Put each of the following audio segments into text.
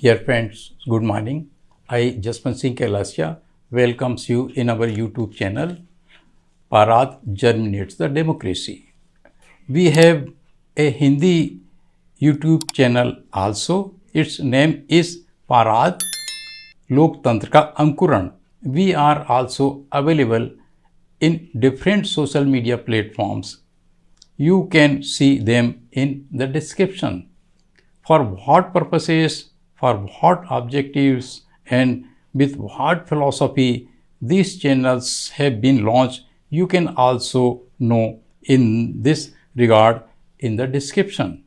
Dear friends, good morning. I, Jaswant Singh Kailasya, welcomes you in our YouTube channel, Parad Germinates the Democracy. We have a Hindi YouTube channel also. Its name is Parad Loktantra Ka Ankuran. We are also available in different social media platforms. You can see them in the description. For what purposes, for what objectives, and with what philosophy these channels have been launched, you can also know in this regard in the description.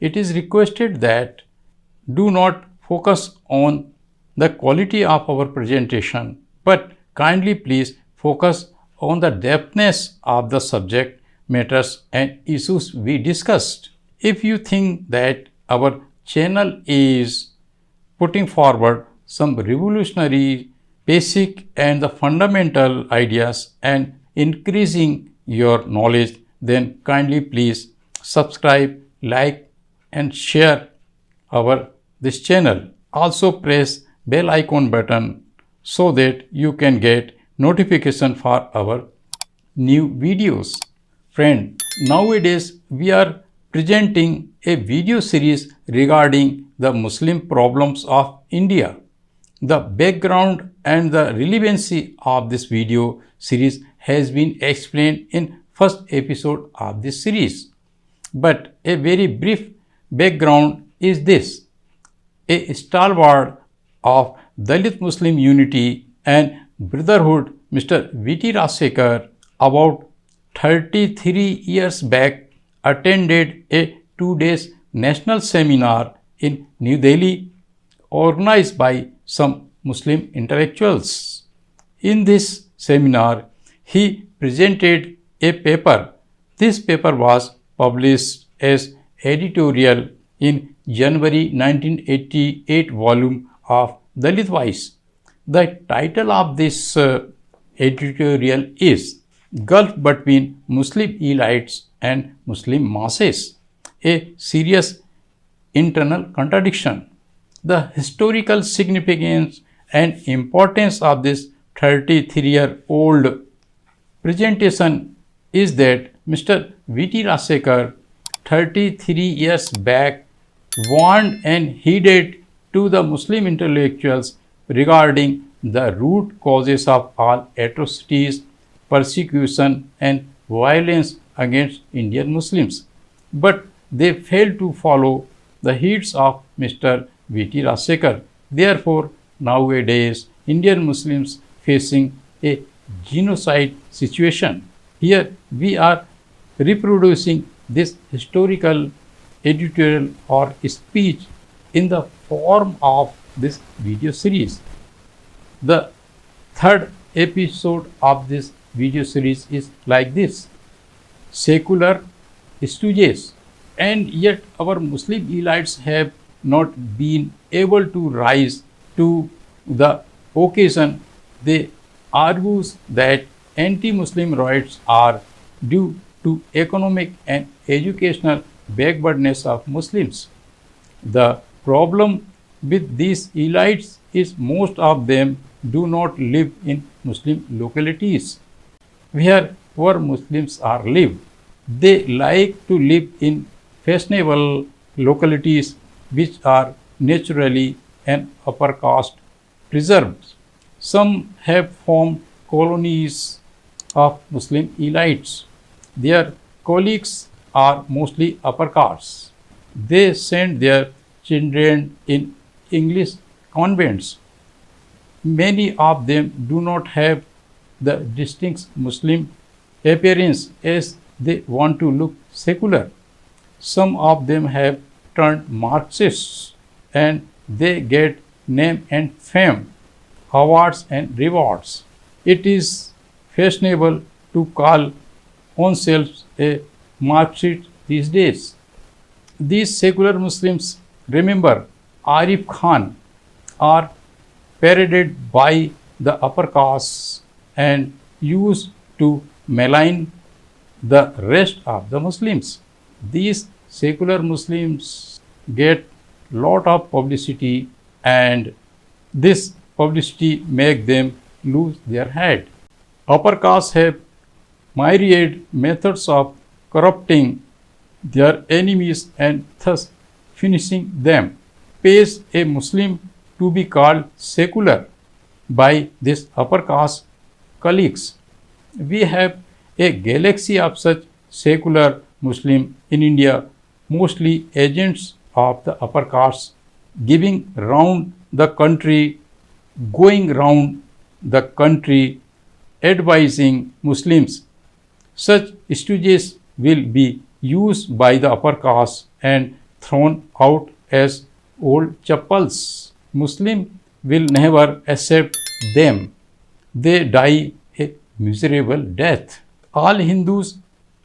It is requested that do not focus on the quality of our presentation, but kindly please focus on the depthness of the subject matters and issues we discussed. If you think that our channel is putting forward some revolutionary, basic, and the fundamental ideas and increasing your knowledge, then kindly please subscribe, like, and share our this channel. Also press bell icon button so that you can get notification for our new videos. Friend, nowadays we are presenting a video series regarding the Muslim problems of India. The background and the relevancy of this video series has been explained in first episode of this series. But a very brief background is this. A stalwart of Dalit Muslim unity and brotherhood, Mr. V.T. Rasekar, about 33 years back, attended a 2 day national seminar in New Delhi organized by some Muslim intellectuals. In this seminar, he presented a paper. This paper was published as editorial in January 1988 volume of Dalit Voice. The title of this editorial is Gulf Between Muslim Elites and Muslim Masses, a serious internal contradiction. The historical significance and importance of this 33-year-old presentation is that Mr. V.T. Rasekar, 33 years back, warned and heeded to the Muslim intellectuals regarding the root causes of all atrocities, persecution, and violence against Indian Muslims. But they failed to follow the heeds of Mr. V.T. Rasekar. Therefore, nowadays, Indian Muslims facing a genocide situation. Here we are reproducing this historical editorial or speech in the form of this video series. The third episode of this video series is like this: secular stooges, and yet our Muslim elites have not been able to rise to the occasion. They argues that anti-Muslim riots are due to economic and educational backwardness of Muslims. The problem with these elites is most of them do not live in Muslim localities where poor Muslims are live. They like to live in fashionable localities which are naturally and upper caste preserved. Some have formed colonies of Muslim elites. Their colleagues are mostly upper caste. They send their children in English convents. Many of them do not have the distinct Muslim appearance as they want to look secular. Some of them have turned Marxists and they get name and fame, awards and rewards. It is fashionable to call oneself a Marxist these days. These secular Muslims, remember, Arif Khan, are paraded by the upper caste and used to malign the rest of the Muslims. These secular Muslims get lot of publicity, and this publicity make them lose their head. Upper castes have myriad methods of corrupting their enemies and thus finishing them. Pays a Muslim to be called secular by this upper caste colleagues. We have a galaxy of such secular Muslim in India, mostly agents of the upper castes, giving round the country, going round the country, advising Muslims. Such stooges will be used by the upper caste and thrown out as old chappals. Muslim will never accept them. They die a miserable death. All Hindus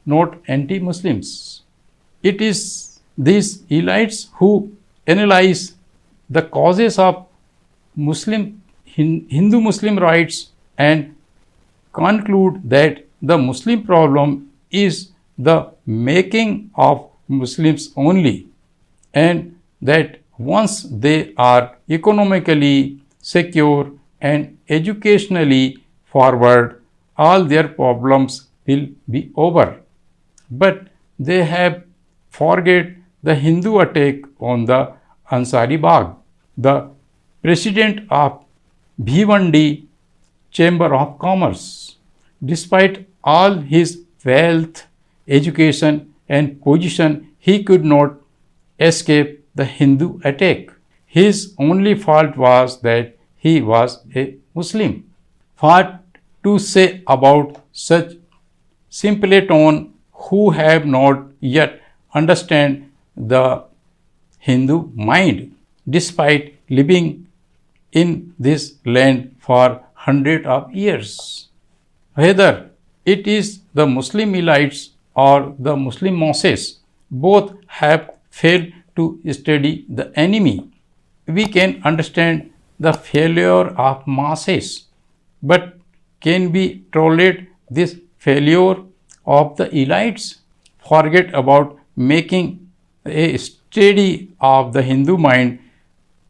not anti-Muslims. It is these elites who analyze the causes of Hindu-Muslim rights and conclude that the Muslim problem is the making of Muslims only, and that once they are economically secure and educationally forward, all their problems will be over. But they have forget the Hindu attack on the Ansari Bagh. The president of Bhiwandi Chamber of Commerce, despite all his wealth, education and position, he could not escape the Hindu attack. His only fault was that he was a Muslim. What to say about such simpleton who have not yet understand the Hindu mind, despite living in this land for hundreds of years? Whether it is the Muslim elites or the Muslim masses, both have failed to study the enemy. We can understand the failure of masses, but can we tolerate this failure of the elites? Forget about making a study of the Hindu mind.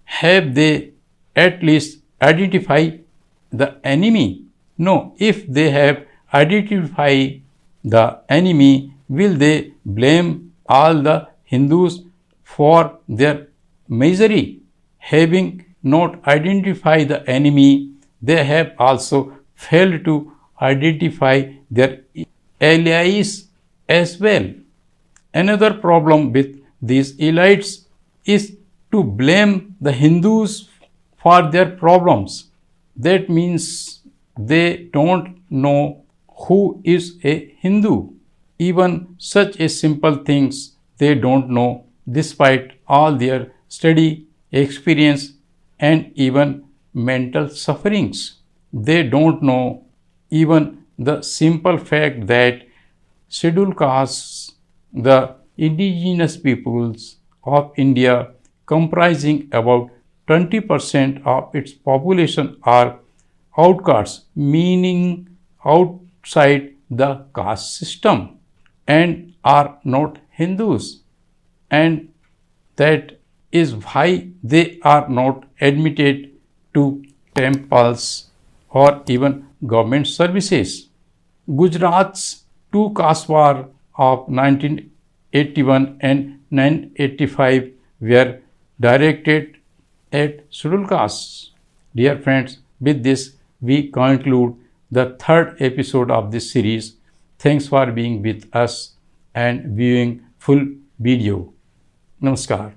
Have they at least identified the enemy? No. If they have identified the enemy, will they blame all the Hindus for their misery? Having not identified the enemy, they have also failed to identify their allies as well. Another problem with these elites is to blame the Hindus for their problems. That means they don't know who is a Hindu. Even such a simple things they don't know, despite all their study, experience and even mental sufferings. They don't know even the simple fact that scheduled castes, the indigenous peoples of India, comprising about 20% of its population, are outcasts, meaning outside the caste system, and are not Hindus. And that is why they are not admitted to temples or even government services. Gujarat's two caste war of 1981 and 1985 were directed at scheduled castes. Dear friends, with this we conclude the third episode of this series. Thanks for being with us and viewing full video. Namaskar.